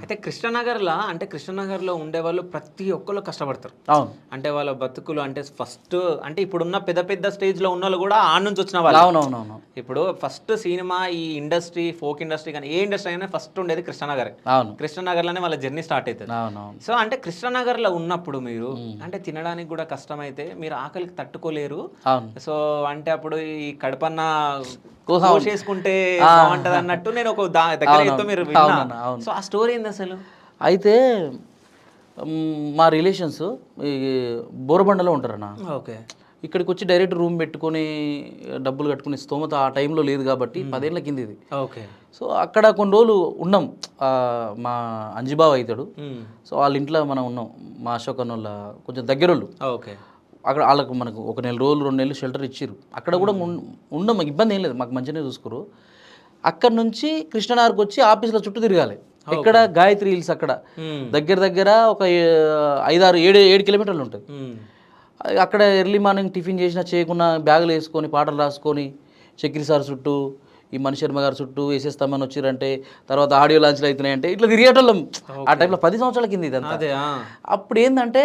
అయితే కృష్ణనగర్‌లా అంటే కృష్ణనగర్‌లో ఉండేవాళ్ళు ప్రతి ఒక్కళ్ళు కష్టపడతారు. అవును. అంటే వాళ్ళ బతుకులు అంటే ఫస్ట్ అంటే ఇప్పుడున్న పెద్ద పెద్ద స్టేజ్‌లో ఉన్నోళ్ళు గూడా ఆడ నుంచి వచ్చిన వాళ్ళే. అవునవునవును. ఇప్పుడు ఫస్ట్ సినిమా ఈ ఇండస్ట్రీ, ఫోక్ ఇండస్ట్రీ గాని ఏ ఇండస్ట్రీ అయినా ఫస్ట్ ఉండేది కృష్ణనగరే. అవును. కృష్ణనగర్‌లోనే వాళ్ళ జర్నీ స్టార్ట్ అయితది. అవునవును. సో, అంటే కృష్ణనగర్‌లో ఉన్నప్పుడు మీరు అంటే తినడానికి గూడా కష్టమైతే మీరు ఆకలికి తట్టుకోలేరు. అవును. సో, అంటే అప్పుడు ఈ కడపన్న కోసం కోసేసుకుంటే ఆ! బావుంటదన్నట్టు నేను ఒక దగ్గర అవునవును. ఎక్కడో మీరు విన్నా. అవునన్నా. అవును. సో, ఆ స్టోరీ ఏందసలు? అయితే మా రిలేషన్స్ ఈ బోరబండలో ఉంటారన్న. ఓకే. ఇక్కడికొచ్చి డైరెక్ట్ రూమ్ పెట్టుకొని డబ్బులు కట్టుకునే స్తోమత ఆ టైంలో లేదు కాబట్టి 10 ఏళ్ల కింద ఇది. ఓకే. సో, అక్కడ కొన్ని రోజులు ఉన్నాం. మా అంజిబావ అయితాడు. హ్మ్. సో, వాళ్ళ ఇంట్లో మనం ఉన్నాం. మా అశోక్ అన్నోళ్ళ కొంచెం దగ్గరోళ్ళు. ఓకే. అక్కడ ఆళ్ళకు మనకు ఒక నెల రోజులు, 2 నెలలు షెల్టర్ ఇచ్చిర్రు. అక్కడ కూడా ఉన్నాం. ఇబ్బంది ఏం లేదు. మాకు మంచిగానే చూసుకుర్రు. అక్కడి నుంచి కృష్ణనగర్‌కొచ్చి ఆఫీసుల చుట్టూ తిరగాలి. ఎక్కడ గాయత్రి హిల్స్ అక్కడ. హ్మ్. దగ్గర దగ్గర ఒక 5, 6, 7 కిలోమీటర్లు ఉంటుంది. హ్మ్. అక్కడ ఎర్లీ మార్నింగ్ టిఫిన్ చేసినా చేయకున్నా బ్యాగులు వేసుకొని పాటలు రాసుకొని చక్రి సార్ చుట్టూ ఈ మణి శర్మ గారి చుట్టూ వేసేస్తామని వచ్చిరంటే తర్వాత ఆడియో లాంచ్లు అవుతున్నాయంటే ఇట్లా తిరిగేటోళ్ళం. ఆ టైంలో 10 సంవత్సరాల కింద ఇదంతా. అదే. ఆ! అప్పుడు ఏంటంటే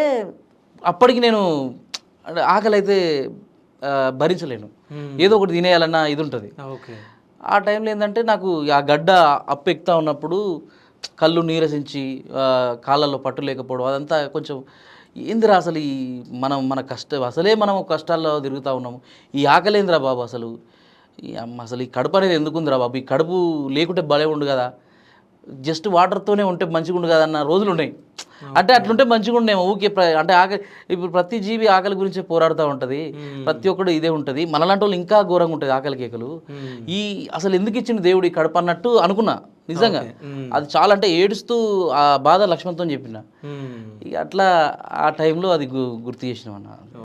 అప్పటికి నేను అంటే ఆకలి అయితే భరించలేను. హ్మ్. ఏదో ఒకటి తినేయాలన్న ఇది ఉంటుంది. ఓకే. ఆ టైంలో ఏంటంటే నాకు ఆ గడ్డ అప్పు ఎక్కుతా ఉన్నప్పుడు కళ్ళు నీరసించి కాళ్ళల్లో పట్టు లేకపోవడం అదంతా కొంచెం ఏందిరా అసలు ఈ మన కష్టం అసలే మనం కష్టాల్లో తిరుగుతూ ఉన్నాము. ఈ ఆకలేందిరా బాబు అసలు అసలు ఈ కడుపు అనేది ఎందుకుందిరా బాబు ఈ కడుపు లేకుంటే భలే ఉండు కదా జస్ట్ వాటర్తోనే ఉంటే మంచిగా ఉండు కదా అన్న రోజులు ఉన్నాయి. అంటే అట్లుంటే మంచిగా ఉండేమో ఊకే అంటే ఆకలి ఇప్పుడు ప్రతి జీవి ఆకలి గురించే పోరాడుతూ ఉంటుంది. ప్రతి ఒక్కడు ఇదే ఉంటుంది. మనలాంటి వాళ్ళు ఇంకా ఘోరంగా ఉంటుంది ఆకలి కేకలు. ఈ అసలు ఎందుకు ఇచ్చింది దేవుడు ఈ కడుపు అన్నట్టు అనుకున్నా నిజంగా. అది చాలా అంటే ఏడుస్తూ ఆ బాధ లక్ష్మణ్తో చెప్పిన. హ్మ్. ఇక అట్లా ఆ టైంలో అది గుర్తు చేసినాం అన్న.